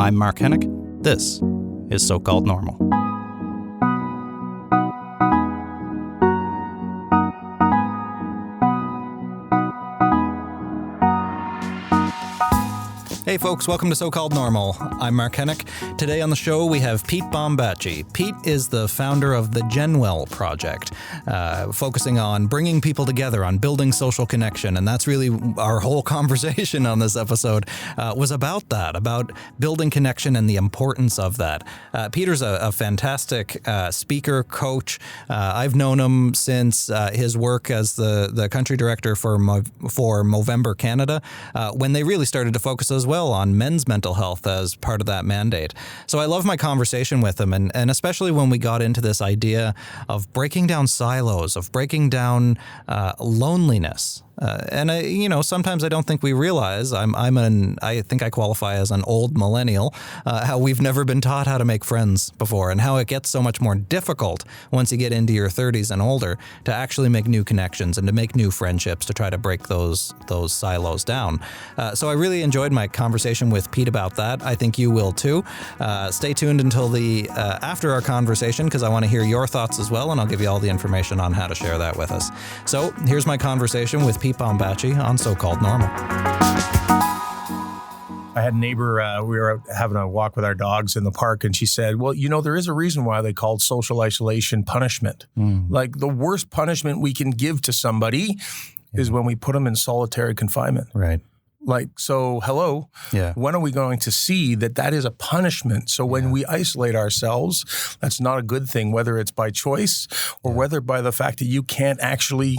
I'm Mark Hennick. This is So-Called Normal. Hey folks, welcome to So-Called Normal. I'm Mark Hennick. Today on the show we have Pete Bombaci. Pete is the founder of the Genwell Project, focusing on bringing people together, on building social connection, and that's really our whole conversation on this episode was about that, about building connection and the importance of that. Peter's a fantastic speaker, coach. I've known him since his work as the country director for Movember Canada, when they really started to focus as well on men's mental health as part of that mandate. So I love my conversation with him, and especially when we got into this idea of breaking down silos, of breaking down loneliness. And sometimes I don't think we realize I think I qualify as an old millennial, how we've never been taught how to make friends before, and how it gets so much more difficult once you get into your 30s and older to actually make new connections and to make new friendships, to try to break those silos down. So I really enjoyed my conversation with Pete about that. I think you will too. Stay tuned until the after our conversation, because I want to hear your thoughts as well, and I'll give you all the information on how to share that with us. So here's my conversation with Pete Bombaci on So-Called Normal. I had a neighbor, we were out having a walk with our dogs in the park, and she said, well, there is a reason why they called social isolation punishment. Like, the worst punishment we can give to somebody is when we put them in solitary confinement. Right. Like, so, hello, when are we going to see that is a punishment? So when we isolate ourselves, that's not a good thing, whether it's by choice or whether by the fact that you can't actually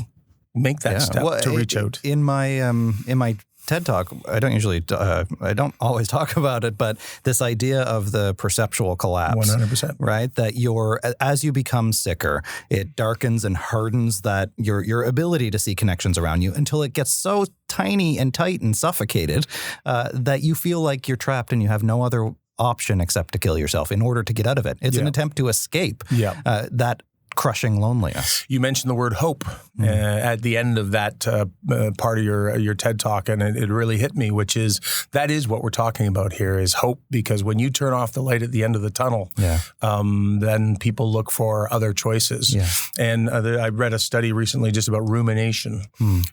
make that step to reach out. In my TED Talk, I don't always talk about it, but this idea of the perceptual collapse. 100%. Right? That as you become sicker, it darkens and hardens that your ability to see connections around you until it gets so tiny and tight and suffocated that you feel like you're trapped and you have no other option except to kill yourself in order to get out of it. It's an attempt to escape that crushing loneliness. You mentioned the word hope at the end of that part of your TED Talk, and it really hit me, which is that is what we're talking about here, is hope, because when you turn off the light at the end of the tunnel, then people look for other choices. And I read a study recently just about rumination.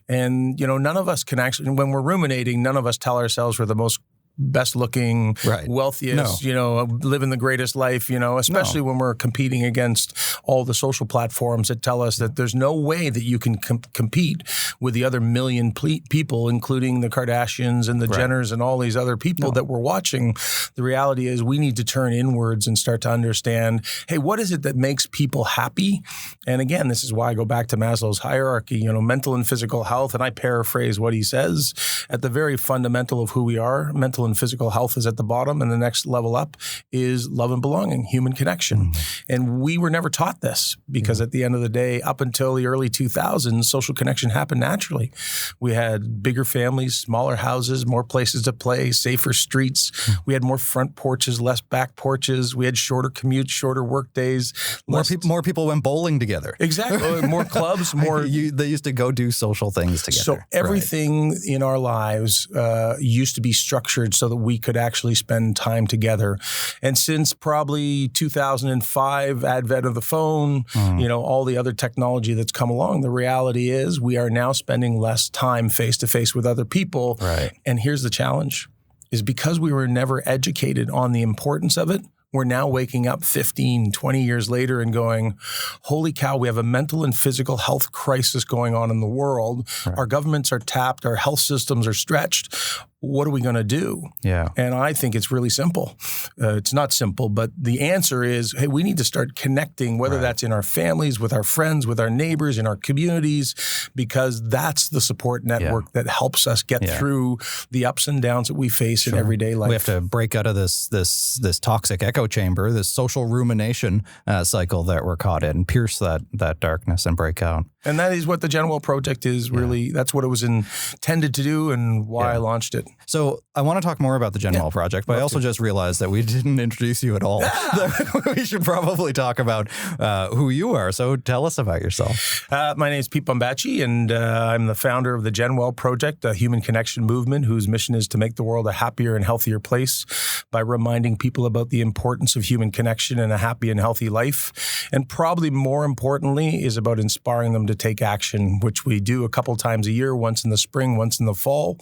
And, none of us can actually, when we're ruminating, none of us tell ourselves we're the most best looking, wealthiest, living the greatest life, especially when we're competing against all the social platforms that tell us that there's no way that you can compete with the other million people, including the Kardashians and the Jenners and all these other people that we're watching. The reality is we need to turn inwards and start to understand, hey, what is it that makes people happy? And again, this is why I go back to Maslow's hierarchy, mental and physical health. And I paraphrase what he says: at the very fundamental of who we are, mental and physical health is at the bottom, and the next level up is love and belonging, human connection. And we were never taught this, because at the end of the day, up until the early 2000s, social connection happened naturally. We had bigger families, smaller houses, more places to play, safer streets. We had more front porches, less back porches. We had shorter commutes, shorter work days. More people went bowling together. Exactly. More clubs, more. They used to go do social things together. So everything in our lives used to be structured so that we could actually spend time together. And since probably 2005, advent of the phone, all the other technology that's come along, the reality is we are now spending less time face-to-face with other people. Right. And here's the challenge, is because we were never educated on the importance of it, we're now waking up 15, 20 years later and going, holy cow, we have a mental and physical health crisis going on in the world. Right. Our governments are tapped. Our health systems are stretched. What are we going to do? And I think it's really simple. It's not simple, but the answer is, hey, we need to start connecting, whether that's in our families, with our friends, with our neighbors, in our communities, because that's the support network that helps us get through the ups and downs that we face in everyday life. We have to break out of this toxic echo chamber, this social rumination cycle that we're caught in, pierce that darkness and break out. And that is what the Genwell Project is really, that's what it was intended to do and why I launched it. So I want to talk more about the Genwell Project, but I also just realized that we didn't introduce you at all. We should probably talk about who you are. So tell us about yourself. My name is Pete Bombaci, and I'm the founder of the Genwell Project, a human connection movement whose mission is to make the world a happier and healthier place by reminding people about the importance of human connection and a happy and healthy life. And probably more importantly is about inspiring them to take action, which we do a couple times a year, once in the spring, once in the fall,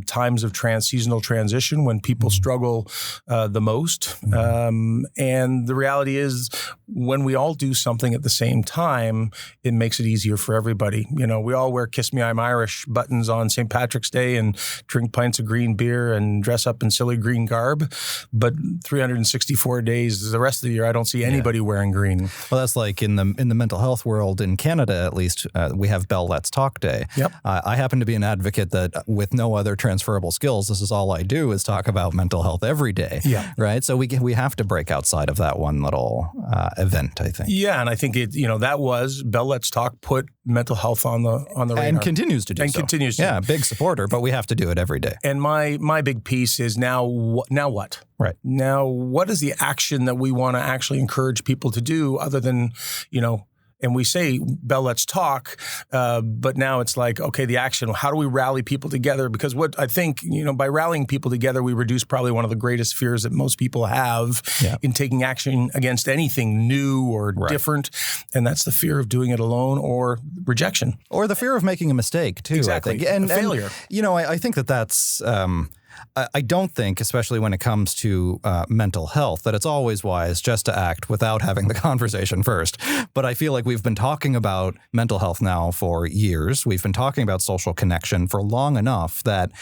times of seasonal transition when people struggle the most. And the reality is when we all do something at the same time, it makes it easier for everybody. You know, we all wear Kiss Me, I'm Irish buttons on St. Patrick's Day and drink pints of green beer and dress up in silly green garb. But 364 days, the rest of the year, I don't see anybody wearing green. Well, that's like in the mental health world in Canada, at least, we have Bell Let's Talk Day. Yep. I happen to be an advocate that with no other transferable skills, this is all I do is talk about mental health every day. Yeah. Right. So we have to break outside of that one little event, I think. Yeah. And I think that was Bell Let's Talk put mental health on the radar. And continues to do and so. Continues to. Yeah. Big supporter, but we have to do it every day. And my big piece is now what? Right. Now, what is the action that we want to actually encourage people to do other than, and we say, Bell, let's talk, but now it's like, okay, the action, how do we rally people together? Because what I think, by rallying people together, we reduce probably one of the greatest fears that most people have in taking action against anything new or different. And that's the fear of doing it alone or rejection. Or the fear of making a mistake, too, exactly. I think. And failure. I think that's... I don't think, especially when it comes to mental health, that it's always wise just to act without having the conversation first. But I feel like we've been talking about mental health now for years. We've been talking about social connection for long enough that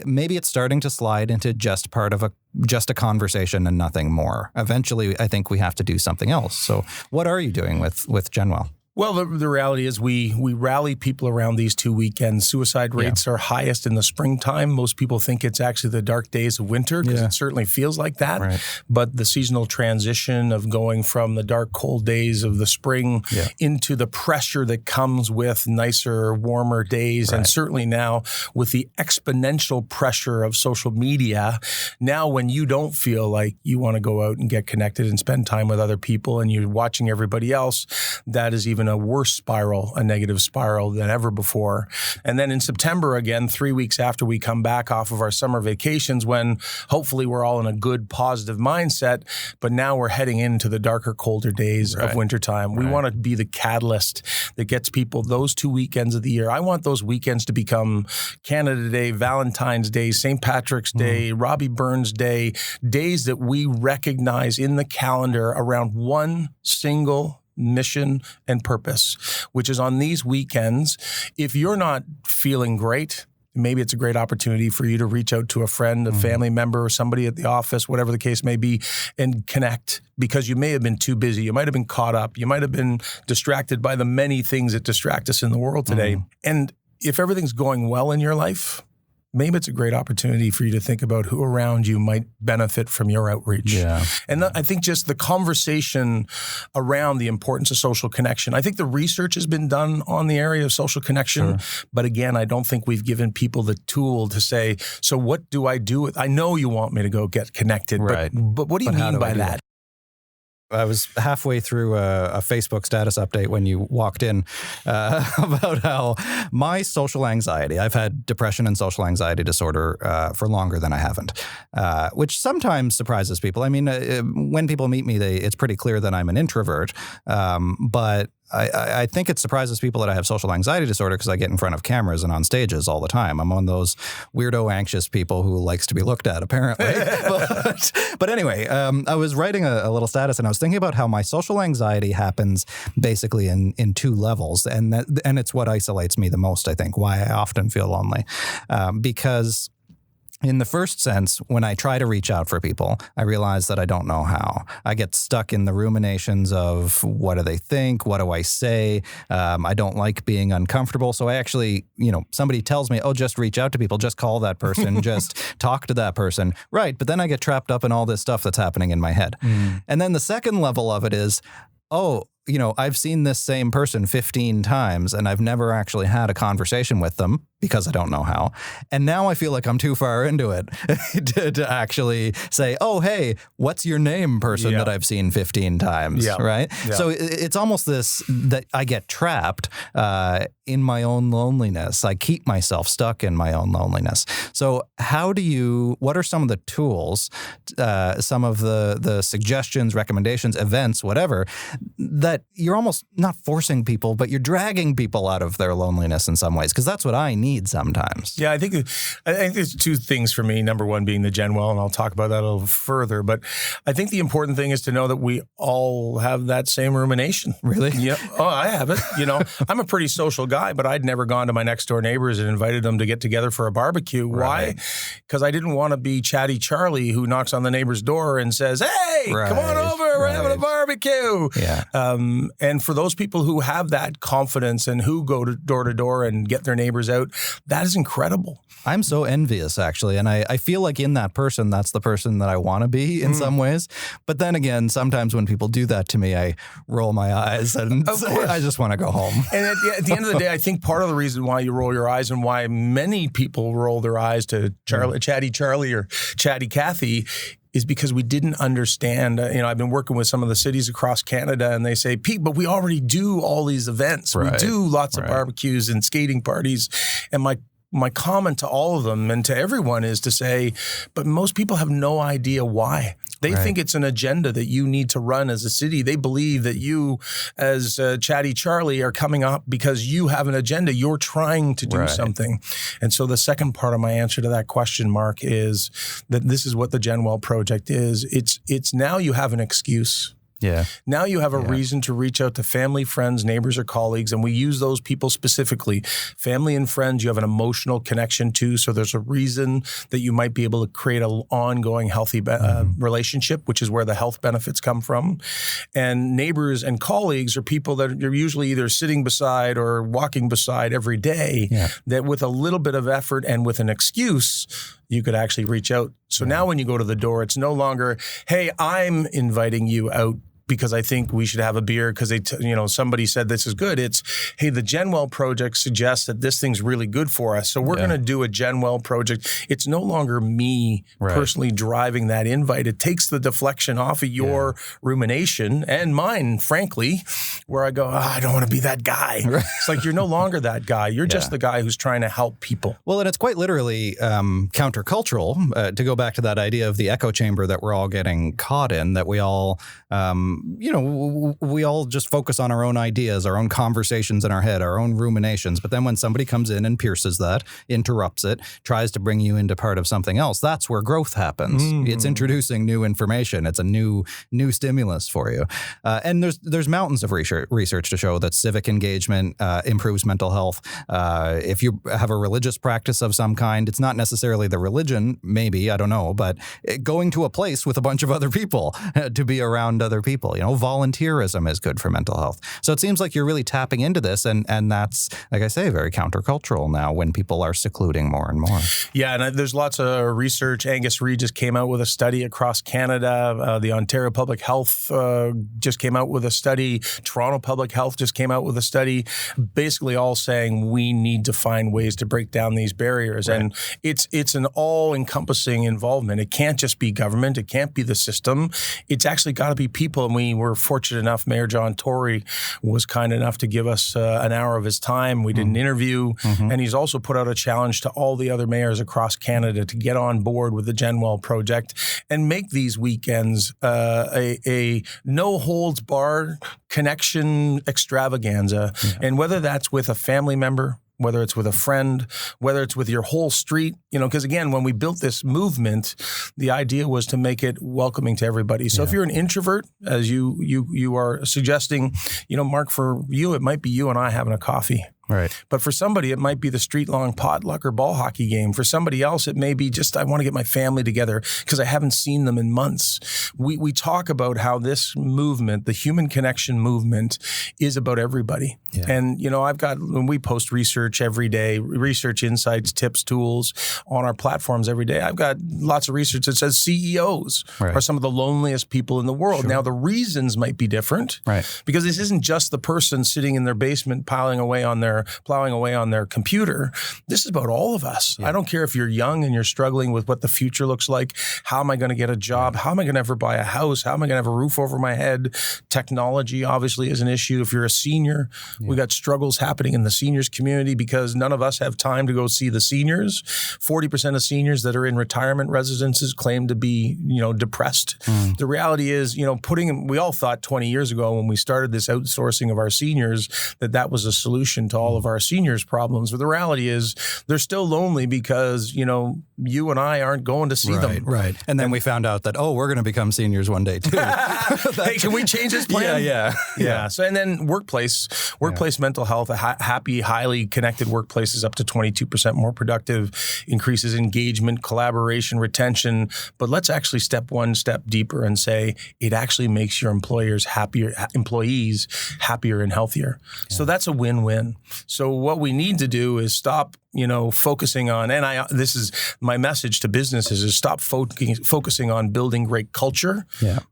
maybe it's starting to slide into just a conversation and nothing more. Eventually, I think we have to do something else. So what are you doing with Genwell? Well, the reality is we rally people around these 2 weekends. Suicide rates are highest in the springtime. Most people think it's actually the dark days of winter because it certainly feels like that. Right. But the seasonal transition of going from the dark, cold days of the spring into the pressure that comes with nicer, warmer days. Right. And certainly now with the exponential pressure of social media, now when you don't feel like you want to go out and get connected and spend time with other people and you're watching everybody else, that is even a worse spiral, a negative spiral than ever before. And then in September, again, 3 weeks after we come back off of our summer vacations, when hopefully we're all in a good, positive mindset, but now we're heading into the darker, colder days of wintertime. We want to be the catalyst that gets people those 2 weekends of the year. I want those weekends to become Canada Day, Valentine's Day, St. Patrick's Day, Robbie Burns Day, days that we recognize in the calendar around one single mission and purpose, which is on these weekends. If you're not feeling great, maybe it's a great opportunity for you to reach out to a friend, a family member, or somebody at the office, whatever the case may be, and connect, because you may have been too busy. You might have been caught up. You might have been distracted by the many things that distract us in the world today. And if everything's going well in your life, maybe it's a great opportunity for you to think about who around you might benefit from your outreach. Yeah. And I think just the conversation around the importance of social connection. I think the research has been done on the area of social connection. Sure. But again, I don't think we've given people the tool to say, so what do I do? I know you want me to go get connected, but what do you mean by that? I was halfway through a Facebook status update when you walked in about how my social anxiety, I've had depression and social anxiety disorder for longer than I haven't, which sometimes surprises people. I mean, when people meet me, it's pretty clear that I'm an introvert, but I think it surprises people that I have social anxiety disorder because I get in front of cameras and on stages all the time. I'm one of those weirdo, anxious people who likes to be looked at, apparently. But anyway, I was writing a little status and I was thinking about how my social anxiety happens basically in two levels. And it's what isolates me the most, I think, why I often feel lonely. Because in the first sense, when I try to reach out for people, I realize that I don't know how. I get stuck in the ruminations of what do they think? What do I say? I don't like being uncomfortable. So I actually, somebody tells me, oh, just reach out to people, just call that person, just talk to that person. Right. But then I get trapped up in all this stuff that's happening in my head. And then the second level of it is, I've seen this same person 15 times and I've never actually had a conversation with them. because I don't know how. And now I feel like I'm too far into it to actually say, oh, hey, what's your name, person that I've seen 15 times, right? Yeah. So it's almost this that I get trapped in my own loneliness. I keep myself stuck in my own loneliness. So what are some of the tools, some of the suggestions, recommendations, events, whatever, that you're almost not forcing people, but you're dragging people out of their loneliness in some ways? Because that's what I need sometimes. Yeah, I think there's two things for me. Number one being the Genwell, and I'll talk about that a little further. But I think the important thing is to know that we all have that same rumination. Really? Yeah. Oh, I have it. I'm a pretty social guy, but I'd never gone to my next door neighbors and invited them to get together for a barbecue. Right. Why? Because I didn't want to be chatty Charlie who knocks on the neighbor's door and says, "Hey, come on over. We're having a barbecue." Yeah. And for those people who have that confidence and who go to door and get their neighbors out, that is incredible. I'm so envious, actually. And I feel like in that person, that's the person that I want to be in some ways. But then again, sometimes when people do that to me, I roll my eyes and say, I just want to go home. And at the end of the day, I think part of the reason why you roll your eyes and why many people roll their eyes to Chatty Charlie or Chatty Cathy is because we didn't understand. I've been working with some of the cities across Canada, and they say, Pete, but we already do all these events. Right. We do lots of barbecues and skating parties. And my comment to all of them and to everyone is to say, but most people have no idea why. They think it's an agenda that you need to run as a city. They believe that you, as Chatty Charlie, are coming up because you have an agenda. You're trying to do something. And so the second part of my answer to that question, Mark, is that this is what the Genwell Project is. It's now you have an excuse. Yeah. Now you have a reason to reach out to family, friends, neighbors, or colleagues, and we use those people specifically. Family and friends you have an emotional connection to, so there's a reason that you might be able to create an ongoing healthy relationship, which is where the health benefits come from. And neighbors and colleagues are people that you're usually either sitting beside or walking beside every day, that with a little bit of effort and with an excuse, you could actually reach out. So now when you go to the door, it's no longer, hey, I'm inviting you out because I think we should have a beer because somebody said this is good. It's, hey, the Genwell Project suggests that this thing's really good for us. So we're going to do a Genwell Project. It's no longer me personally driving that invite. It takes the deflection off of your rumination and mine, frankly, where I go, I don't want to be that guy. It's like, you're no longer that guy. You're just the guy who's trying to help people. Well, and it's quite literally countercultural, to go back to that idea of the echo chamber that we're all getting caught in, that we all we all just focus on our own ideas, our own conversations in our head, our own ruminations. But then when somebody comes in and pierces that, interrupts it, tries to bring you into part of something else, that's where growth happens. It's introducing new information. It's a new stimulus for you. And there's mountains of research to show that civic engagement improves mental health. If you have a religious practice of some kind, it's not necessarily the religion, maybe, I don't know, but going to a place with a bunch of other people to be around other people. Volunteerism is good for mental health. So it seems like you're really tapping into this, and that's, like I say, very countercultural now when people are secluding more and more. Yeah, and there's lots of research. Angus Reid just came out with a study across Canada. The Ontario Public Health just came out with a study. Toronto Public Health just came out with a study, basically all saying we need to find ways to break down these barriers. And it's an all-encompassing involvement. It can't just be government. It can't be the system. It's actually got to be people. And we were fortunate enough, Mayor John Tory was kind enough to give us an hour of his time. We did an interview, and he's also put out a challenge to all the other mayors across Canada to get on board with the Genwell Project and make these weekends a no-holds-barred connection extravaganza. And whether that's with a family member, whether it's with a friend, whether it's with your whole street, because again, when we built this movement, the idea was to make it welcoming to everybody. So if you're an introvert, as you are suggesting, Mark, for you, it might be you and I having a coffee. Right. But for somebody, it might be the street-long potluck or ball hockey game. For somebody else, it may be just, I want to get my family together because I haven't seen them in months. We talk about how this movement, the human connection movement, is about everybody. Yeah. And, when we post research every day, research insights, tips, tools on our platforms every day, I've got lots of research that says CEOs are some of the loneliest people in the world. Now, the reasons might be different because this isn't just the person sitting in their basement piling away on their plowing away on their computer. This is about all of us. I don't care if you're young and you're struggling with what the future looks like. How am I going to get a job? How am I going to ever buy a house? How am I going to have a roof over my head? Technology obviously is an issue. If you're a senior, we got struggles happening in the seniors community because none of us have time to go see the seniors. 40% of seniors that are in retirement residences claim to be, depressed. The reality is, we all thought 20 years ago when we started this outsourcing of our seniors that was a solution to all of our seniors' problems. But the reality is they're still lonely because, you and I aren't going to see them. Right. And then we found out that, we're going to become seniors one day too. Hey, can we change this plan? Yeah. So, and then workplace mental health, a happy, highly connected workplace is up to 22% more productive, increases engagement, collaboration, retention. But let's actually step one step deeper and say it actually makes your employees happier and healthier. So that's a win-win. So what we need to do is stop focusing on, this is my message to businesses, is stop focusing on building great culture,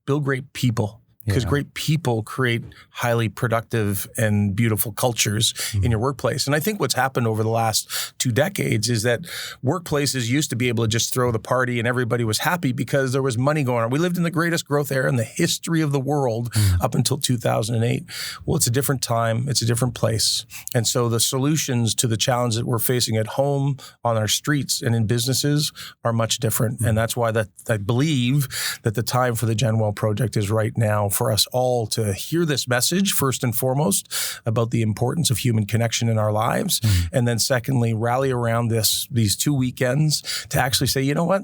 build great people. Because great people create highly productive and beautiful cultures in your workplace. And I think what's happened over the last 2 decades is that workplaces used to be able to just throw the party and everybody was happy because there was money going on. We lived in the greatest growth era in the history of the world up until 2008. Well, it's a different time. It's a different place. And so the solutions to the challenges that we're facing at home, on our streets, and in businesses are much different. And that's why I believe that the time for the Genwell Project is right now, for us all to hear this message, first and foremost, about the importance of human connection in our lives. And then secondly, rally around these 2 weekends to actually say, you know what?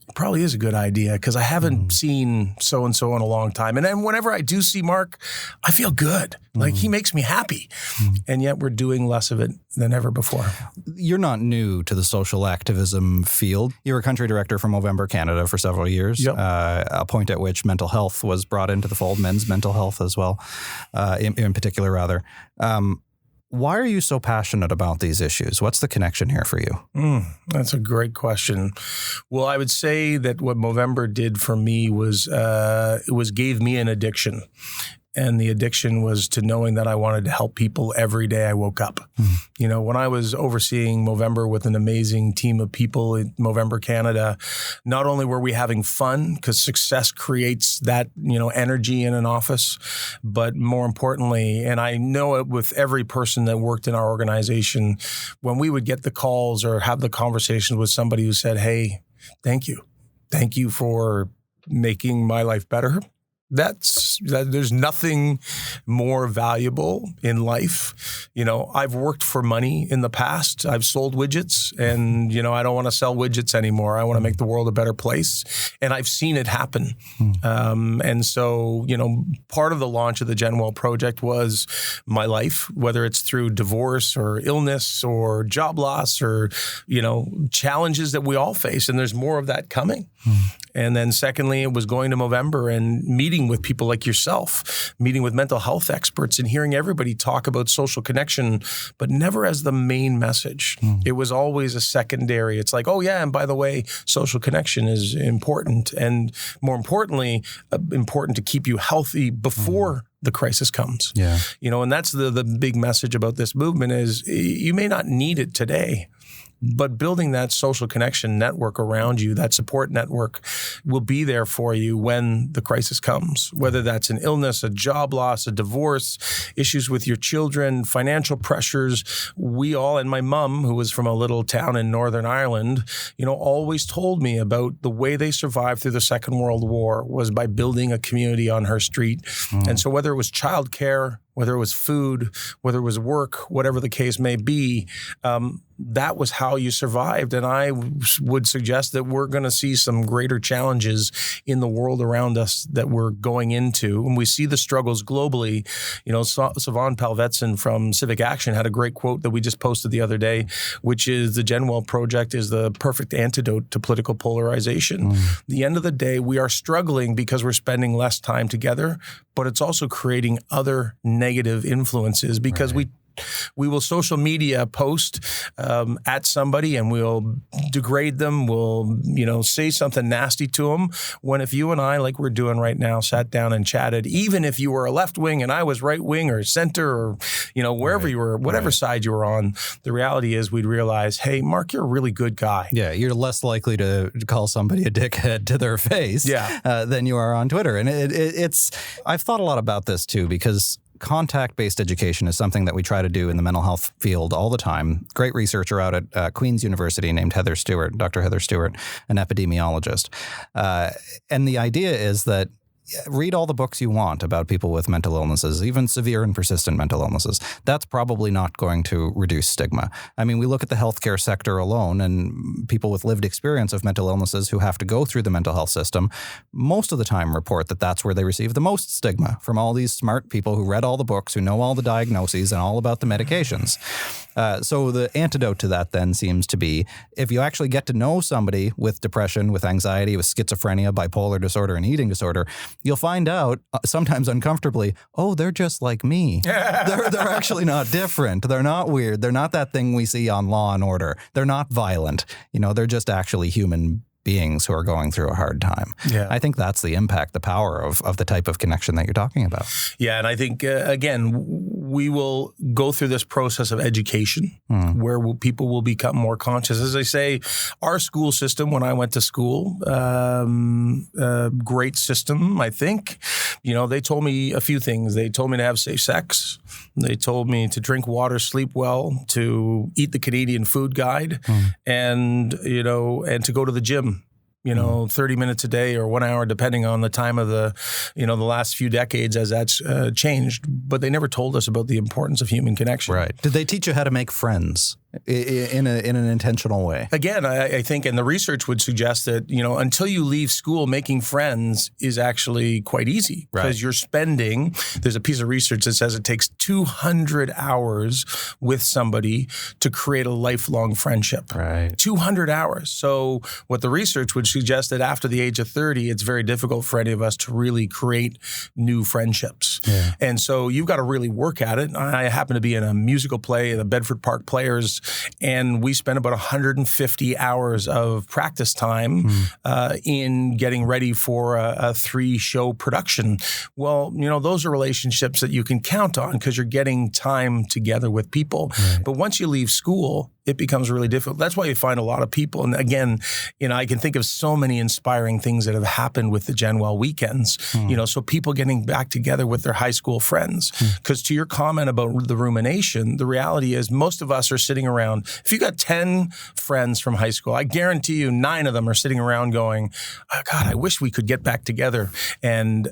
It probably is a good idea because I haven't seen so-and-so in a long time. And then whenever I do see Mark, I feel good. Like he makes me happy. And yet we're doing less of it than ever before. You're not new to the social activism field. You were country director for Movember Canada for several years, a point at which mental health was brought into the fold, men's mental health as well, in particular, rather. Why are you so passionate about these issues? What's the connection here for you? That's a great question. Well, I would say that what Movember did for me was gave me an addiction. And the addiction was to knowing that I wanted to help people every day I woke up. When I was overseeing Movember with an amazing team of people in Movember Canada, not only were we having fun because success creates that, energy in an office, but more importantly, and I know it with every person that worked in our organization, when we would get the calls or have the conversations with somebody who said, hey, thank you. Thank you for making my life better. There's nothing more valuable in life. I've worked for money in the past. I've sold widgets and, I don't want to sell widgets anymore. I want to make the world a better place. And I've seen it happen. And so, part of the launch of the Genwell Project was my life, whether it's through divorce or illness or job loss or, challenges that we all face. And there's more of that coming. And then secondly, it was going to Movember and meeting with people like yourself, meeting with mental health experts and hearing everybody talk about social connection, but never as the main message. It was always a secondary. It's like, oh yeah, and by the way, social connection is important. And more importantly, important to keep you healthy before the crisis comes. And that's the big message about this movement is you may not need it today, but building that social connection network around you, that support network, will be there for you when the crisis comes, whether that's an illness, a job loss, a divorce, issues with your children, financial pressures. We all, and my mom, who was from a little town in Northern Ireland, always told me about the way they survived through the Second World War was by building a community on her street. And so whether it was childcare, whether it was food, whether it was work, whatever the case may be, that was how you survived. And I would suggest that we're going to see some greater challenges in the world around us that we're going into. And we see the struggles globally. Sivan Palvetson from Civic Action had a great quote that we just posted the other day, which is the Genwell Project is the perfect antidote to political polarization. At the end of the day, we are struggling because we're spending less time together, but it's also creating other negative influences because we We will social media post at somebody and we'll degrade them. We'll, say something nasty to them. When if you and I, like we're doing right now, sat down and chatted, even if you were a left wing and I was right wing or center or, wherever you were, whatever side you were on, the reality is we'd realize, hey, Mark, you're a really good guy. Yeah, you're less likely to call somebody a dickhead to their face than you are on Twitter. And it's I've thought a lot about this too, because contact-based education is something that we try to do in the mental health field all the time. Great researcher out at Queen's University named Dr. Heather Stewart, an epidemiologist. And the idea is that read all the books you want about people with mental illnesses, even severe and persistent mental illnesses. That's probably not going to reduce stigma. I mean, we look at the healthcare sector alone and people with lived experience of mental illnesses who have to go through the mental health system most of the time report that that's where they receive the most stigma from all these smart people who read all the books, who know all the diagnoses and all about the medications. So the antidote to that then seems to be if you actually get to know somebody with depression, with anxiety, with schizophrenia, bipolar disorder, and eating disorder, you'll find out, sometimes uncomfortably, oh, they're just like me. They're actually not different. They're not weird. They're not that thing we see on Law and Order. They're not violent. They're just actually human beings who are going through a hard time. Yeah. I think that's the impact, the power of the type of connection that you're talking about. Yeah, and I think, again, we will go through this process of education where people will become more conscious. As I say, our school system, when I went to school, great system, I think. They told me a few things. They told me to have safe sex. They told me to drink water, sleep well, to eat the Canadian Food Guide, and to go to the gym. 30 minutes a day or 1 hour, depending on the time of the last few decades as that's changed. But they never told us about the importance of human connection. Right. Did they teach you how to make friends in an intentional way? Again, I think, and the research would suggest that, until you leave school, making friends is actually quite easy because you're spending, there's a piece of research that says it takes 200 hours with somebody to create a lifelong friendship. Right. 200 hours. So what the research would suggest that after the age of 30, it's very difficult for any of us to really create new friendships. Yeah. And so you've got to really work at it. I happen to be in a musical play, the Bedford Park Players, and we spent about 150 hours of practice time in getting ready for a 3-show production. Well, those are relationships that you can count on because you're getting time together with people. Right. But once you leave school, it becomes really difficult. That's why you find a lot of people. And again, I can think of so many inspiring things that have happened with the Genwell weekends, so people getting back together with their high school friends. Because to your comment about the rumination, the reality is most of us are sitting around. If you got 10 friends from high school, I guarantee you 9 of them are sitting around going, oh, God, I wish we could get back together and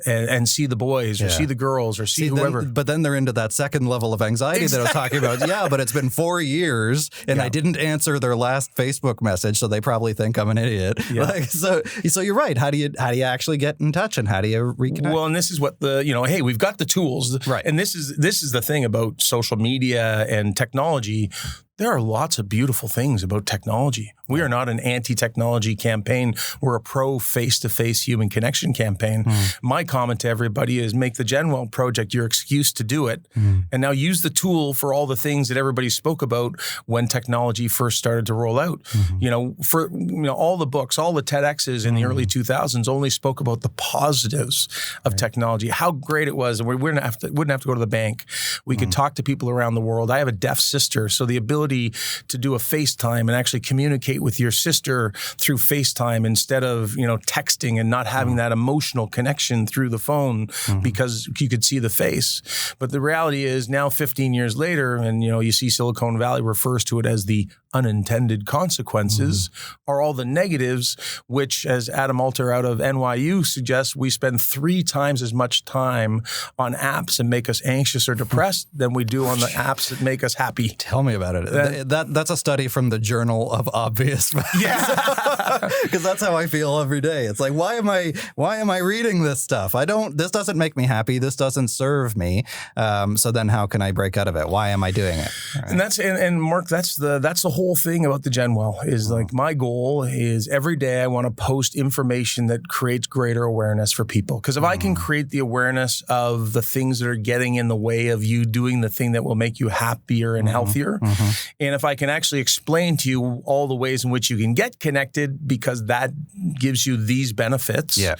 see the boys or see the girls or see whoever. But then they're into that second level of anxiety that I was talking about. Yeah, but it's been 4 years and I didn't answer their last Facebook message, so they probably think I'm an idiot. Yeah. So you're right. How do you actually get in touch and how do you reconnect? Well, and this is what hey, we've got the tools, right? And this is the thing about social media and technology. There are lots of beautiful things about technology. We are not an anti-technology campaign. We're a pro-face-to-face human connection campaign. My comment to everybody is make the Genwell Project your excuse to do it. And now use the tool for all the things that everybody spoke about when technology first started to roll out. All the books, all the TEDx's in the early 2000s only spoke about the positives of technology, how great it was. And we wouldn't have to go to the bank. We could talk to people around the world. I have a deaf sister, so the ability to do a FaceTime and actually communicate with your sister through FaceTime instead of, texting and not having that emotional connection through the phone because you could see the face. But the reality is now 15 years later, and, you see Silicon Valley refers to it as the unintended consequences are all the negatives, which, as Adam Alter out of NYU suggests, we spend 3 times as much time on apps that make us anxious or depressed than we do on the apps that make us happy. Tell me about it. That's a study from the Journal of Obvious Facts. Yeah. Because that's how I feel every day. It's like, why am I reading this stuff? This doesn't make me happy. This doesn't serve me. So then how can I break out of it? Why am I doing it? Right. And and Mark, that's the whole thing about the Genwell is like my goal is every day I want to post information that creates greater awareness for people. Because if I can create the awareness of the things that are getting in the way of you doing the thing that will make you happier and healthier, and if I can actually explain to you all the ways in which you can get connected because that gives you these benefits. Yeah.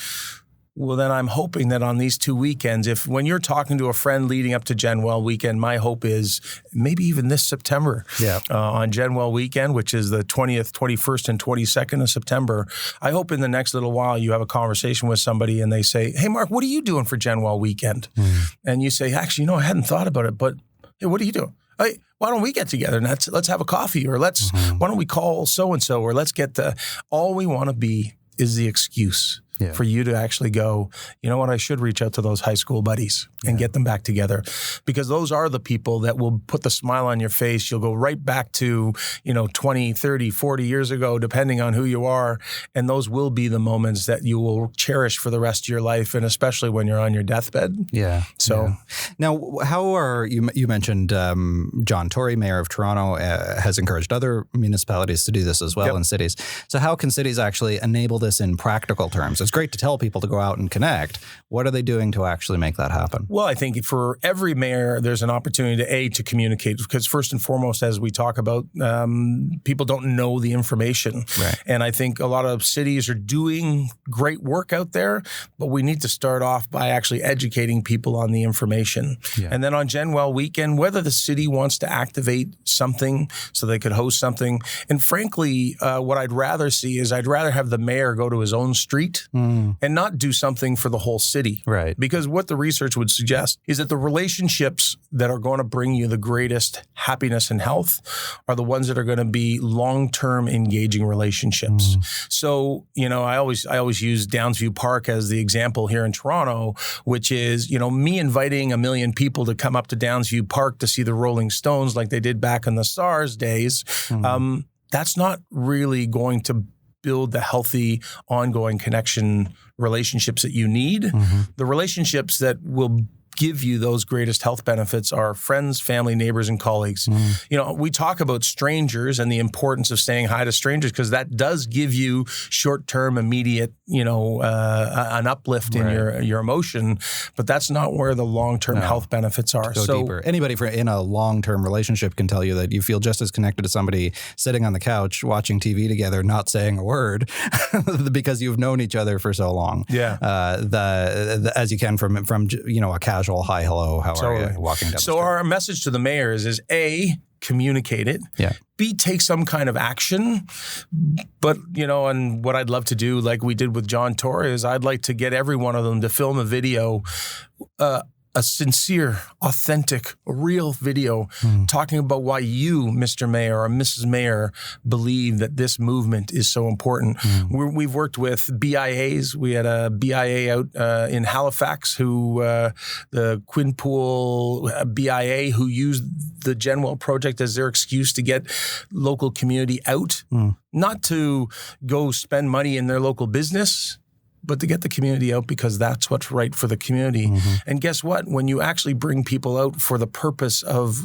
Well, then I'm hoping that on these 2 weekends, when you're talking to a friend leading up to Genwell weekend, my hope is maybe even this September on Genwell weekend, which is the 20th, 21st, and 22nd of September. I hope in the next little while you have a conversation with somebody and they say, hey, Mark, what are you doing for Genwell weekend? And you say, actually, I hadn't thought about it, but hey, what are you doing? Hey, why don't we get together and let's have a coffee, or why don't we call so-and-so, or let's get all we want to be is the excuse for you to actually go, you know what, I should reach out to those high school buddies and get them back together, because those are the people that will put the smile on your face. You'll go right back to, 20, 30, 40 years ago, depending on who you are. And those will be the moments that you will cherish for the rest of your life, and especially when you're on your deathbed. Yeah. So now, how are you mentioned John Tory, Mayor of Toronto, has encouraged other municipalities to do this as well in cities. So how can cities actually enable this in practical terms? It's great to tell people to go out and connect. What are they doing to actually make that happen? Well, I think for every mayor, there's an opportunity to communicate, because first and foremost, as we talk about, people don't know the information. Right. And I think a lot of cities are doing great work out there, but we need to start off by actually educating people on the information. Yeah. And then on Genwell weekend, whether the city wants to activate something so they could host something. And frankly, what I'd rather see is I'd rather have the mayor go to his own street and not do something for the whole city. Right. Because what the research would suggest is that the relationships that are going to bring you the greatest happiness and health are the ones that are going to be long-term engaging relationships. So, I always use Downsview Park as the example here in Toronto, which is, me inviting 1 million people to come up to Downsview Park to see the Rolling Stones like they did back in the SARS days. That's not really going to build the healthy, ongoing connection relationships that you need. The relationships that will give you those greatest health benefits are friends, family, neighbors, and colleagues. We talk about strangers and the importance of saying hi to strangers, because that does give you short-term, immediate, an uplift in your emotion, but that's not where the long-term health benefits are. Go deeper. Anybody in a long-term relationship can tell you that you feel just as connected to somebody sitting on the couch watching TV together, not saying a word, because you've known each other for so long. Yeah. As you can from a casual hi, hello, how are you, walking down the street. So our message to the mayors is A, communicate it. Yeah. B, take some kind of action. But, and what I'd love to do, like we did with John Tory, is I'd like to get every one of them to film a video, a sincere, authentic, real video talking about why you, Mr. Mayor or Mrs. Mayor, believe that this movement is so important. We've worked with BIAs. We had a BIA out in Halifax the Quinpool BIA, who used the Genwell Project as their excuse to get local community out, not to go spend money in their local business, but to get the community out because that's what's right for the community. And guess what? When you actually bring people out for the purpose of,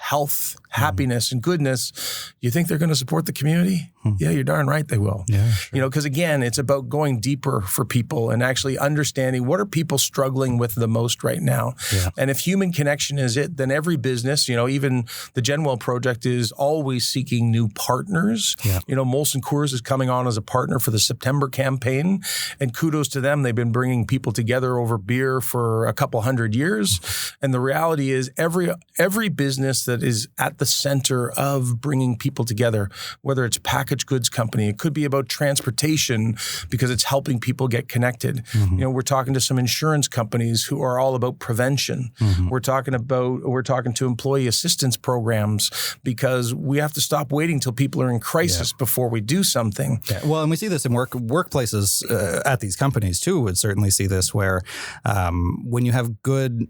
health, happiness, and goodness, you think they're going to support the community? Yeah, you're darn right they will. Yeah, sure. Because again, it's about going deeper for people and actually understanding what are people struggling with the most right now. Yeah. And if human connection is it, then every business, even the Genwell Project is always seeking new partners. Yeah. Molson Coors is coming on as a partner for the September campaign, and kudos to them. They've been bringing people together over beer for a couple 100 years. And the reality is every business that is at the center of bringing people together, whether it's packaged goods company, it could be about transportation because it's helping people get connected. We're talking to some insurance companies who are all about prevention. We're talking to employee assistance programs because we have to stop waiting till people are in crisis before we do something. Yeah. Well, and we see this in workplaces at these companies too. Would certainly see this where when you have good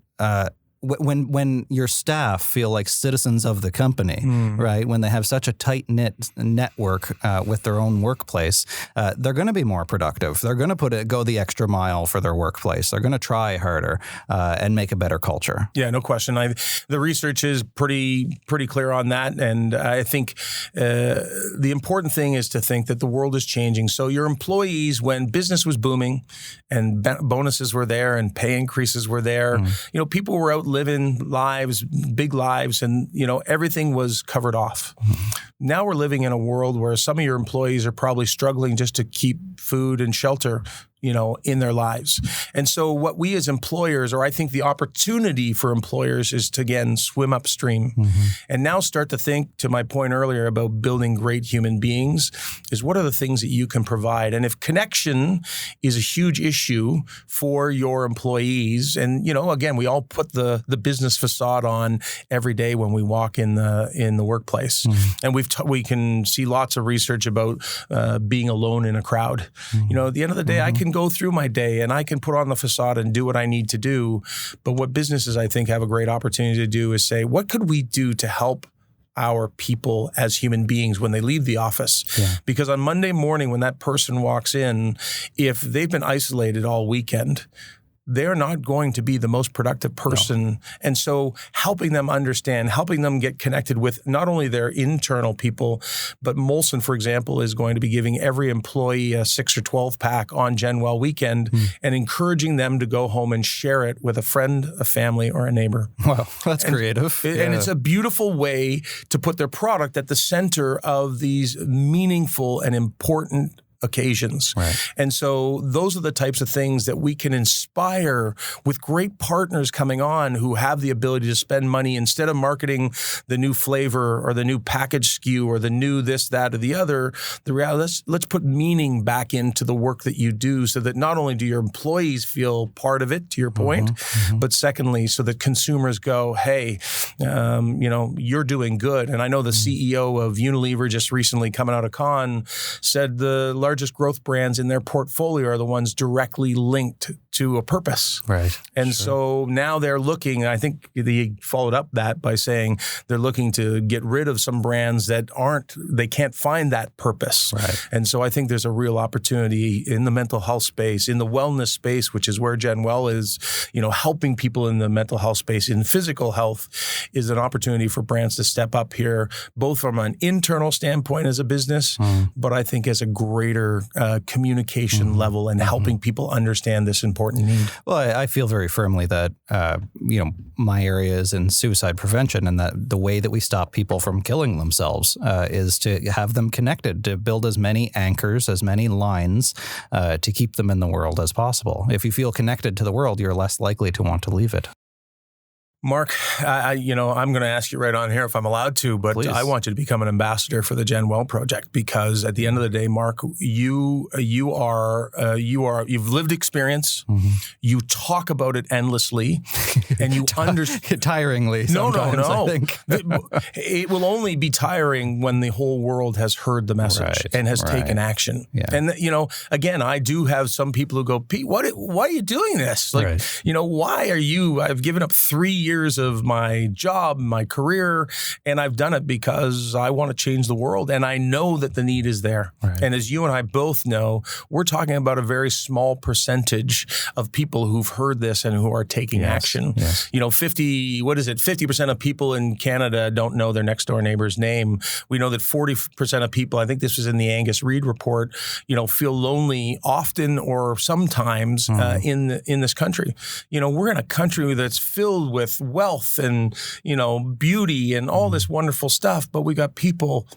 when your staff feel like citizens of the company, right? When they have such a tight-knit network with their own workplace, they're going to be more productive. They're going to go the extra mile for their workplace. They're going to try harder and make a better culture. Yeah, no question. The research is pretty clear on that, and I think the important thing is to think that the world is changing. So your employees, when business was booming and bonuses were there and pay increases were there, people were out living lives, big lives, and everything was covered off. Now we're living in a world where some of your employees are probably struggling just to keep food and shelter in their lives. And so what we as employers, or I think the opportunity for employers, is to, again, swim upstream and now start to think, to my point earlier about building great human beings, is what are the things that you can provide? And if connection is a huge issue for your employees, and, again, we all put the business facade on every day when we walk in the workplace. And we can see lots of research about being alone in a crowd. At the end of the day, I can go through my day and I can put on the facade and do what I need to do. But what businesses, I think, have a great opportunity to do is say, what could we do to help our people as human beings when they leave the office? Because on Monday morning, when that person walks in, if they've been isolated all weekend, they're not going to be the most productive person. No. And so helping them understand, helping them get connected with not only their internal people, but Molson, for example, is going to be giving every employee a 6 or 12 pack on Genwell weekend and encouraging them to go home and share it with a friend, a family, or a neighbor. Wow, that's creative. And it's a beautiful way to put their product at the center of these meaningful and important occasions. Right. And so those are the types of things that we can inspire with great partners coming on who have the ability to spend money instead of marketing the new flavor or the new package SKU or the new this, that, or the other. The reality, let's put meaning back into the work that you do so that not only do your employees feel part of it, to your point, but secondly, so that consumers go, hey, you're doing good. And I know the CEO of Unilever just recently coming out of Cannes said the largest growth brands in their portfolio are the ones directly linked to a purpose. Right. And so now they're looking, I think they followed up that by saying they're looking to get rid of some brands that they can't find that purpose. Right. And so I think there's a real opportunity in the mental health space, in the wellness space, which is where Genwell is, helping people in the mental health space, in physical health, is an opportunity for brands to step up here, both from an internal standpoint as a business, but I think as a greater communication level and helping people understand this important need. Well, I feel very firmly that, my area is in suicide prevention, and that the way that we stop people from killing themselves is to have them connected, to build as many anchors, as many lines to keep them in the world as possible. If you feel connected to the world, you're less likely to want to leave it. Mark, I'm going to ask you right on here if I'm allowed to, but Please. I want you to become an ambassador for the Genwell Project, because at the end of the day, Mark, you've lived experience. You talk about it endlessly, and you understand tiringly. Sometimes, No. I think. It will only be tiring when the whole world has heard the message and has taken action. Yeah. And again, I do have some people who go, Pete, why are you doing this? Why are you? I've given up 3 years of my job, my career, and I've done it because I want to change the world, and I know that the need is there. Right. And as you and I both know, we're talking about a very small percentage of people who've heard this and who are taking action. Yes. 50% of people in Canada don't know their next door neighbor's name. We know that 40% of people, I think this was in the Angus Reid report, feel lonely often or sometimes in this country. We're in a country that's filled with wealth and, beauty and all this wonderful stuff, but we got people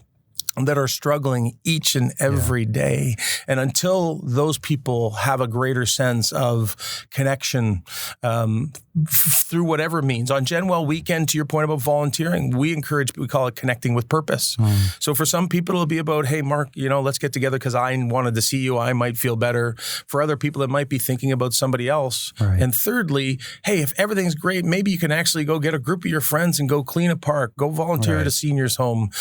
that are struggling each and every day. And until those people have a greater sense of connection through whatever means. On Genwell weekend, to your point about volunteering, we call it connecting with purpose. So for some people, it'll be about, hey, Mark, let's get together because I wanted to see you. I might feel better. For other people, it might be thinking about somebody else. Right. And thirdly, hey, if everything's great, maybe you can actually go get a group of your friends and go clean a park, go volunteer at a senior's home,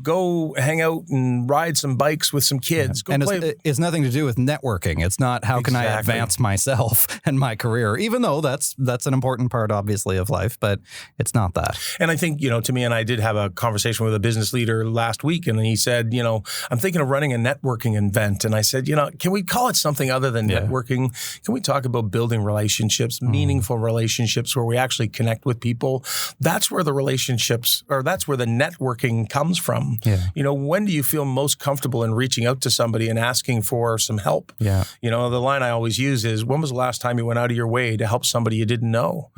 go hang out and ride some bikes with some kids. Yeah. And it's nothing to do with networking. It's not how can I advance myself and my career, even though that's an important part, obviously, of life, but it's not that. And I think, to me, and I did have a conversation with a business leader last week, and he said, I'm thinking of running a networking event. And I said, can we call it something other than networking? Can we talk about building relationships, meaningful relationships where we actually connect with people? That's where the relationships, or that's where the networking comes from. Yeah. When do you feel most comfortable in reaching out to somebody and asking for some help? Yeah. The line I always use is, when was the last time you went out of your way to help somebody you didn't know?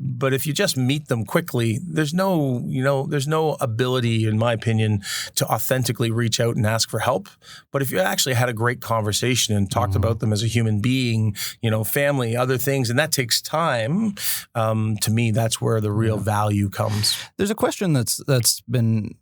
But if you just meet them quickly, there's no ability, in my opinion, to authentically reach out and ask for help. But if you actually had a great conversation and talked about them as a human being, family, other things, and that takes time, to me, that's where the real value comes. There's a question that's been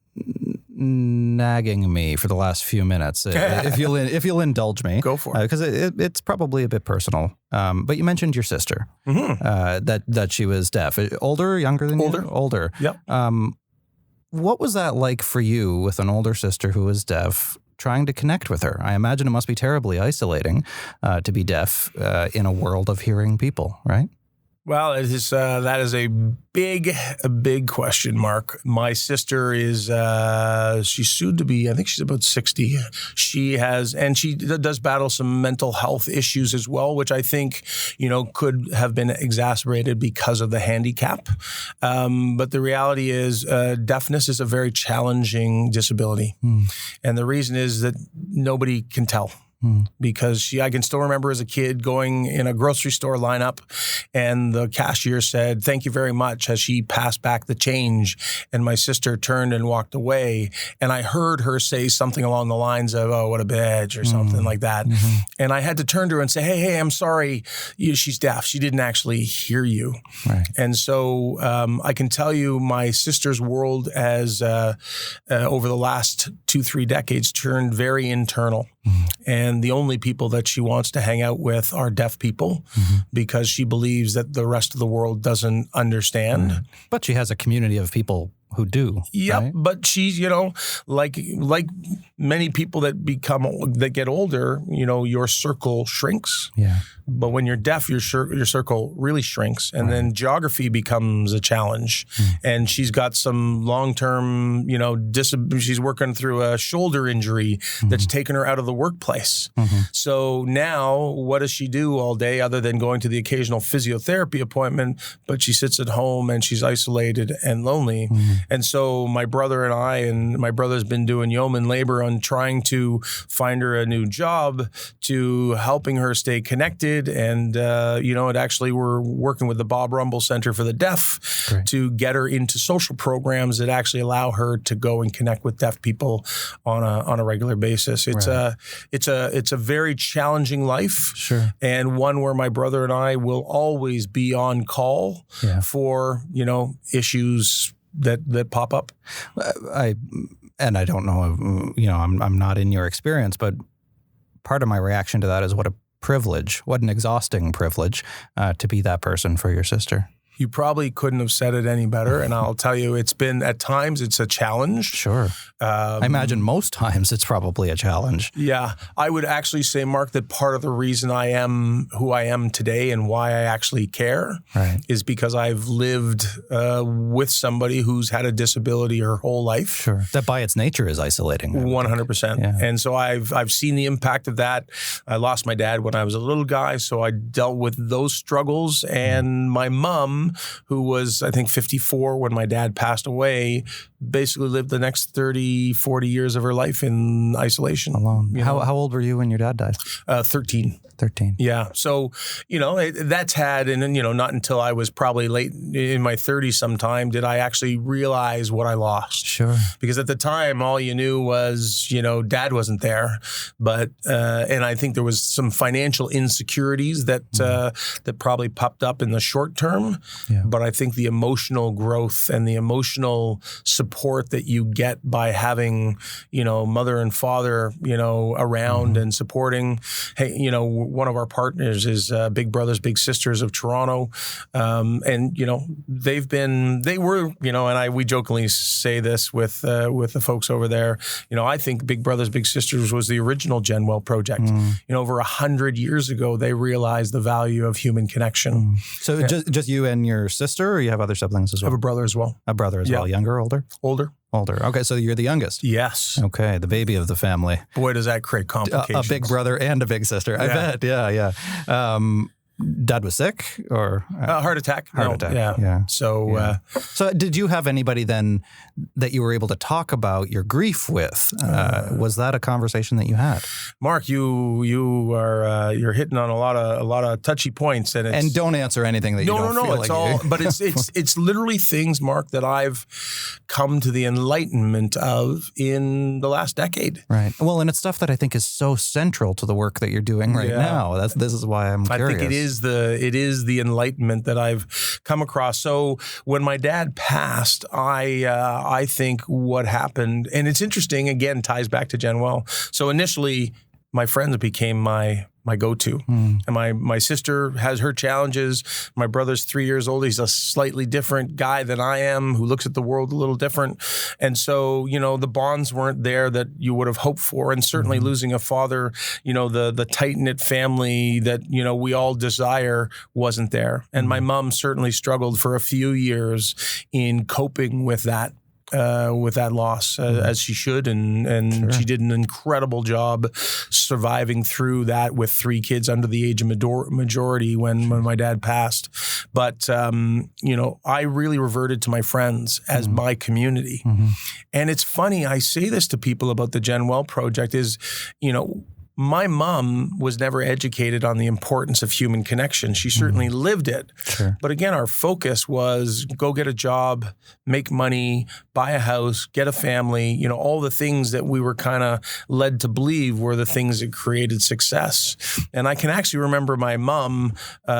nagging me for the last few minutes. If you'll indulge me, go for it, because it's probably a bit personal. But you mentioned your sister, that she was deaf. Older, younger than you? Older. Yep. What was that like for you with an older sister who was deaf, trying to connect with her? I imagine it must be terribly isolating to be deaf in a world of hearing people, right? Well, that is a big question mark. My sister is, she's soon to be, I think she's about 60. She does battle some mental health issues as well, which I think, could have been exacerbated because of the handicap. But the reality is, deafness is a very challenging disability. And the reason is that nobody can tell. Because I can still remember as a kid going in a grocery store lineup, and the cashier said, "Thank you very much," as she passed back the change. And my sister turned and walked away. And I heard her say something along the lines of, "Oh, what a bitch," or something like that. And I had to turn to her and say, hey, I'm sorry. She's deaf. She didn't actually hear you. Right. And so I can tell you my sister's world has, over the last 2-3 decades, turned very internal. And the only people that she wants to hang out with are deaf people, because she believes that the rest of the world doesn't understand. But she has a community of people who do. Yep, right? But she's, like many people that get older, your circle shrinks. Yeah. But when you're deaf, your circle really shrinks, and then geography becomes a challenge. And she's got some long-term, she's working through a shoulder injury that's taken her out of the workplace. So now, what does she do all day other than going to the occasional physiotherapy appointment? But she sits at home and she's isolated and lonely. And so my brother and I, and my brother's been doing yeoman labor on trying to find her a new job, to helping her stay connected. And, we're working with the Bob Rumble Center for the Deaf to get her into social programs that actually allow her to go and connect with deaf people on a regular basis. It's a very challenging life, and one where my brother and I will always be on call for, issues that pop up. I don't know, I'm not in your experience, but part of my reaction to that is what an exhausting privilege to be that person for your sister. You probably couldn't have said it any better. And I'll tell you, at times it's a challenge. Sure. I imagine most times it's probably a challenge. Yeah. I would actually say, Mark, that part of the reason I am who I am today and why I actually care is because I've lived with somebody who's had a disability her whole life. Sure. That by its nature is isolating. 100%. Yeah. And so I've seen the impact of that. I lost my dad when I was a little guy, so I dealt with those struggles. And my mom, who was, I think, 54 when my dad passed away, basically lived the next 30, 40 years of her life in isolation. Alone. How old were you when your dad died? 13. 13. Yeah. So, that's and then, not until I was probably late in my 30s sometime did I actually realize what I lost. Sure. Because at the time, all you knew was, dad wasn't there. But, and I think there was some financial insecurities that probably popped up in the short term. but I think the emotional growth and the emotional support that you get by having, mother and father, around and supporting. Hey, one of our partners is Big Brothers Big Sisters of Toronto, and we jokingly say this with the folks over there. I think Big Brothers Big Sisters was the original Genwell Project. Over 100 years ago, they realized the value of human connection. So just you and your sister, or you have other siblings as well? I have a brother as well. A brother as well. Younger, older? Older. Okay, so you're the youngest. Yes. Okay, the baby of the family. Boy, does that create complications. A big brother and a big sister. I bet. Yeah. Dad was sick, or heart attack. Heart attack. Yeah. So, so did you have anybody then that you were able to talk about your grief with? Was that a conversation that you had? Mark, you're hitting on a lot of touchy points, and don't answer anything that you don't feel it's like all. But it's literally things, Mark, that I've come to the enlightenment of in the last decade. Right. Well, and it's stuff that I think is so central to the work that you're doing right now. This is why I'm curious. I think it is the enlightenment that I've come across. So when my dad passed, I think what happened, and it's interesting, again, ties back to Genwell. So initially, my friends became my go-to. And my sister has her challenges. My brother's 3 years old. He's a slightly different guy than I am, who looks at the world a little different. And so, the bonds weren't there that you would have hoped for. And certainly losing a father, the tight-knit family that, we all desire wasn't there. And my mom certainly struggled for a few years in coping with that loss, as she should. And she did an incredible job surviving through that with 3 kids under the age of majority when my dad passed. But, I really reverted to my friends as my community. And it's funny, I say this to people about the Genwell Project is, my mom was never educated on the importance of human connection. She certainly lived it. Sure. But again, our focus was go get a job, make money, buy a house, get a family, all the things that we were kind of led to believe were the things that created success. And I can actually remember my mom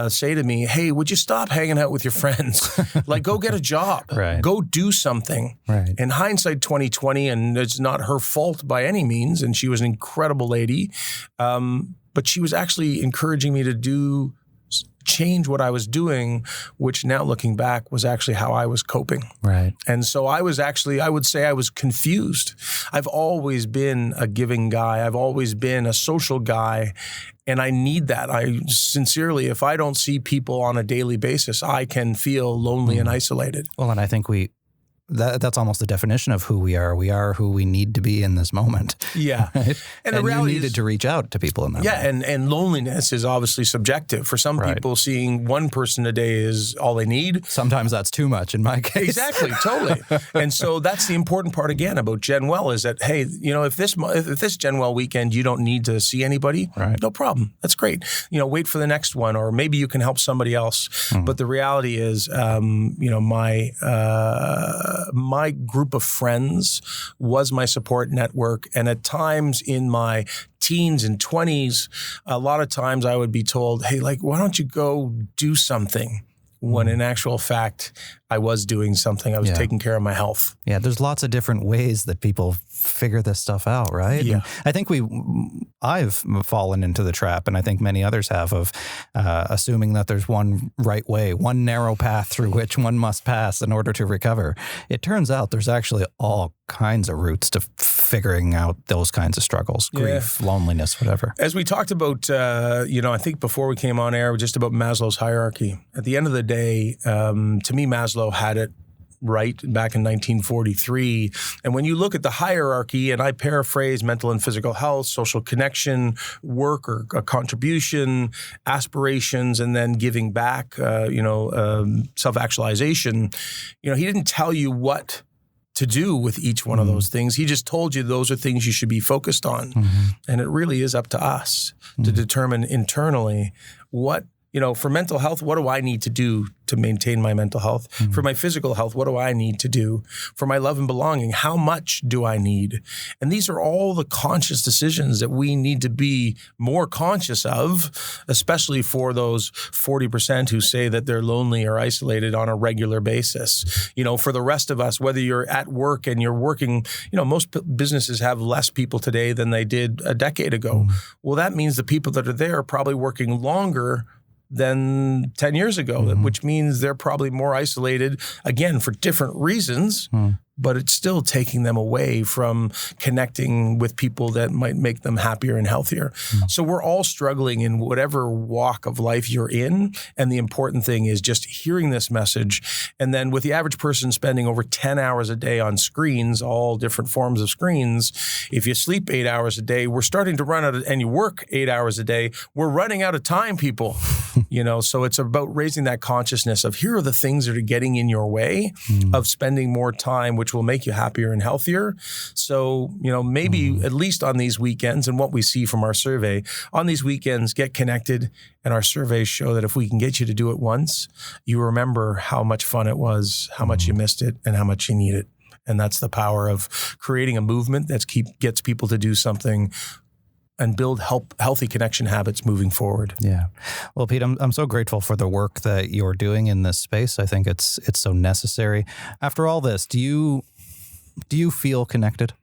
say to me, hey, would you stop hanging out with your friends? Like, go get a job. Right. Go do something. Right. In hindsight, 2020, and it's not her fault by any means, and she was an incredible lady. But she was actually encouraging me to change what I was doing, which now looking back was actually how I was coping. Right. And so I would say I was confused. I've always been a giving guy. I've always been a social guy. And I need that. I sincerely, if I don't see people on a daily basis, I can feel lonely and isolated. Well, and I think that's almost the definition of who we are. We are who we need to be in this moment. Yeah. Right? And the reality you needed to reach out to people in that moment. And loneliness is obviously subjective. For some people, seeing one person a day is all they need. Sometimes that's too much in my case. Exactly, totally. And so that's the important part again about Genwell is that, hey, if this Genwell weekend you don't need to see anybody, no problem. That's great. Wait for the next one, or maybe you can help somebody else. But the reality is, my group of friends was my support network. And at times in my teens and 20s, a lot of times I would be told, hey, why don't you go do something? When in actual fact, I was doing something. I was taking care of my health. Yeah, there's lots of different ways that people figure this stuff out, right? Yeah. And I think I've fallen into the trap, and I think many others have, of assuming that there's one right way, one narrow path through which one must pass in order to recover. It turns out there's actually all kinds of routes to figuring out those kinds of struggles, grief, loneliness, whatever. As we talked about, I think before we came on air, just about Maslow's hierarchy. At the end of the day, to me, Maslow had it right back in 1943. And when you look at the hierarchy, and I paraphrase mental and physical health, social connection, work or a contribution, aspirations, and then giving back, self-actualization, he didn't tell you what to do with each one of those things. He just told you those are things you should be focused on. And it really is up to us to determine internally what for mental health, what do I need to do to maintain my mental health? Mm-hmm. For my physical health, what do I need to do? For my love and belonging, how much do I need? And these are all the conscious decisions that we need to be more conscious of, especially for those 40% who say that they're lonely or isolated on a regular basis. For the rest of us, whether you're at work and you're working, most businesses have less people today than they did a decade ago. Mm-hmm. Well, that means the people that are there are probably working longer than 10 years ago, mm-hmm. which means they're probably more isolated, again, for different reasons, but it's still taking them away from connecting with people that might make them happier and healthier. So we're all struggling in whatever walk of life you're in. And the important thing is just hearing this message. And then with the average person spending over 10 hours a day on screens, all different forms of screens, if you sleep 8 hours a day, we're starting to run out of, and you work 8 hours a day, we're running out of time, people. So it's about raising that consciousness of here are the things that are getting in your way of spending more time, which will make you happier and healthier. So, maybe at least on these weekends, and what we see from our survey, on these weekends, get connected. And our surveys show that if we can get you to do it once, you remember how much fun it was, how much you missed it, and how much you need it. And that's the power of creating a movement that gets people to do something and build healthy connection habits moving forward. Yeah. Well, Pete, I'm so grateful for the work that you're doing in this space. I think it's so necessary. After all this, do you feel connected?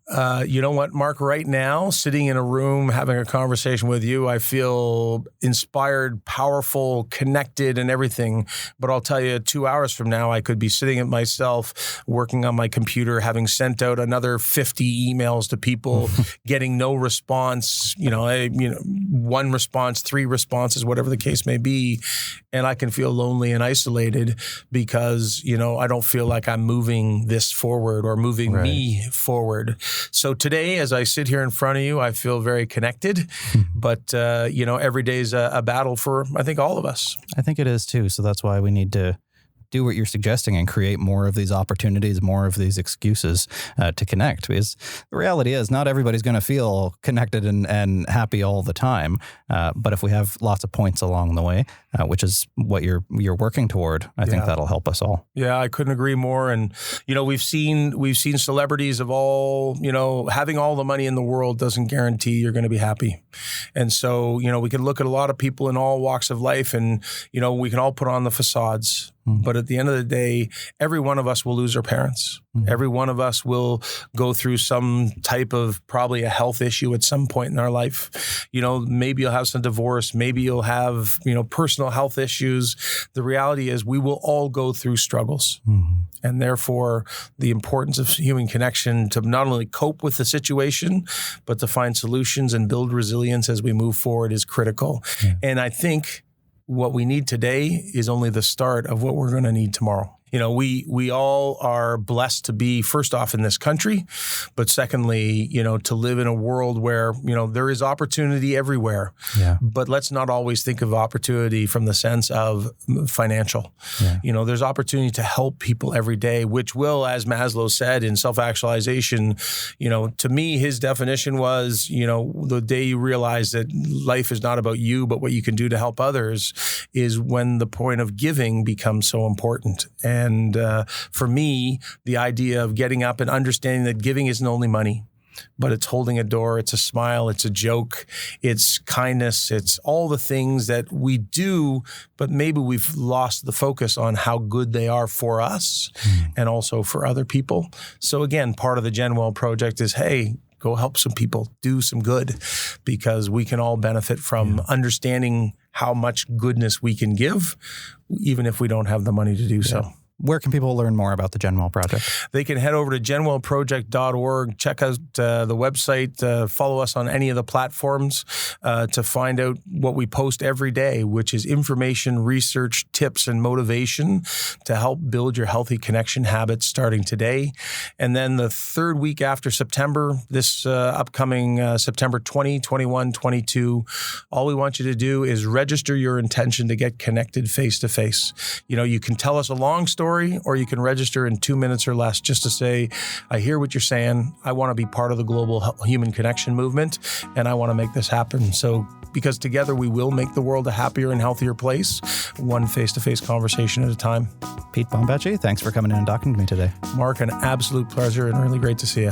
You know what, Mark? Right now, sitting in a room, having a conversation with you, I feel inspired, powerful, connected, and everything. But I'll tell you, 2 hours from now, I could be sitting at myself, working on my computer, having sent out another 50 emails to people, getting no response, one response, 3 responses, whatever the case may be. And I can feel lonely and isolated because, I don't feel like I'm moving this forward or moving me forward. So today, as I sit here in front of you, I feel very connected, but, every day is a battle for, I think, all of us. I think it is too. So that's why we need to do what you're suggesting and create more of these opportunities, more of these excuses to connect. Because the reality is not everybody's going to feel connected and happy all the time. But if we have lots of points along the way, which is what you're working toward, I think that'll help us all. Yeah, I couldn't agree more. And, we've seen celebrities of all, having all the money in the world doesn't guarantee you're going to be happy. And so, we can look at a lot of people in all walks of life and, we can all put on the facades. But at the end of the day, every one of us will lose our parents. Every one of us will go through some type of probably a health issue at some point in our life. Maybe you'll have some divorce. Maybe you'll have, personal health issues. The reality is we will all go through struggles. And therefore, the importance of human connection to not only cope with the situation, but to find solutions and build resilience as we move forward is critical. And I think what we need today is only the start of what we're going to need tomorrow. We all are blessed to be, first off, in this country, but secondly, to live in a world where, there is opportunity everywhere. But let's not always think of opportunity from the sense of financial. There's opportunity to help people every day, which will, as Maslow said in Self-Actualization, to me, his definition was, the day you realize that life is not about you, but what you can do to help others is when the point of giving becomes so important. And for me, the idea of getting up and understanding that giving isn't only money, but it's holding a door, it's a smile, it's a joke, it's kindness, it's all the things that we do, but maybe we've lost the focus on how good they are for us and also for other people. So again, part of the Genwell Project is, hey, go help some people, do some good, because we can all benefit from understanding how much goodness we can give, even if we don't have the money to do so. Where can people learn more about the Genwell Project? They can head over to genwellproject.org, check out the website, follow us on any of the platforms to find out what we post every day, which is information, research, tips, and motivation to help build your healthy connection habits starting today. And then the third week after September, this upcoming September 20, 21, 22, all we want you to do is register your intention to get connected face-to-face. You can tell us a long story story, or you can register in 2 minutes or less just to say, I hear what you're saying. I want to be part of the global human connection movement, and I want to make this happen. So, because together we will make the world a happier and healthier place, one face-to-face conversation at a time. Pete Bombaci, thanks for coming in and talking to me today. Mark, an absolute pleasure and really great to see you.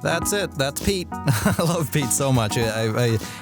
That's it. That's Pete. I love Pete so much.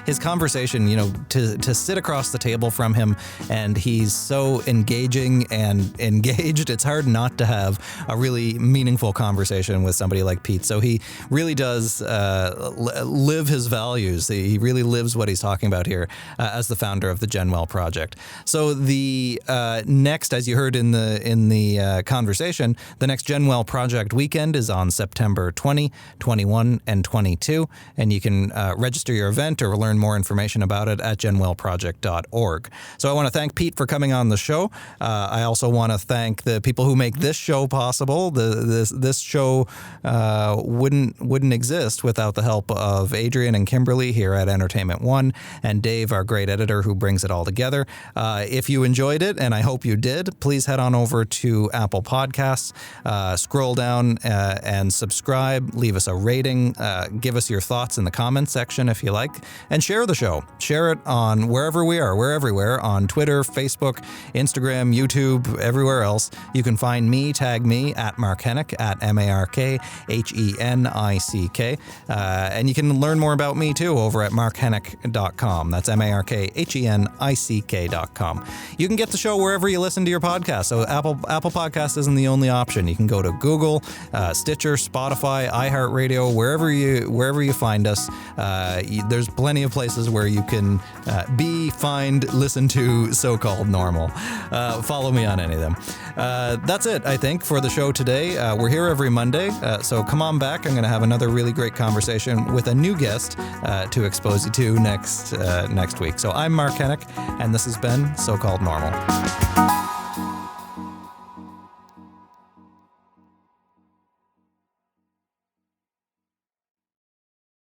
His conversation, to sit across the table from him, and he's so engaging and engaged. It's hard not to have a really meaningful conversation with somebody like Pete. So he really does live his values. He really lives what he's talking about here as the founder of the Genwell Project. So the next, as you heard in the conversation, the next Genwell Project weekend is on September 20, 21, and 22, and you can register your event or learn more information about it at genwellproject.org. So I want to thank Pete for coming on the show. I also want to thank the people who make this show possible. This show wouldn't exist without the help of Adrian and Kimberly here at Entertainment One, and Dave, our great editor, who brings it all together. If you enjoyed it, and I hope you did, please head on over to Apple Podcasts, scroll down and subscribe, leave us a rating, give us your thoughts in the comments section if you like, and share the show. Share it on wherever we are. We're everywhere, on Twitter, Facebook, Instagram, YouTube, everywhere else. You can find me, tag me at Mark Hennick, at MarkHenick. And you can learn more about me too over at markhennick.com. That's MarkHenick.com. You can get the show wherever you listen to your podcast. So Apple Podcast isn't the only option. You can go to Google, Stitcher, Spotify, iHeartRadio, wherever you find us. There's plenty of places where you can find, listen to So-Called Normal. Follow me on any of them. That's it, I think, for the show today. We're here every Monday, so come on back. I'm going to have another really great conversation with a new guest to expose you to next week. So I'm Mark Hennick, and this has been So-Called Normal.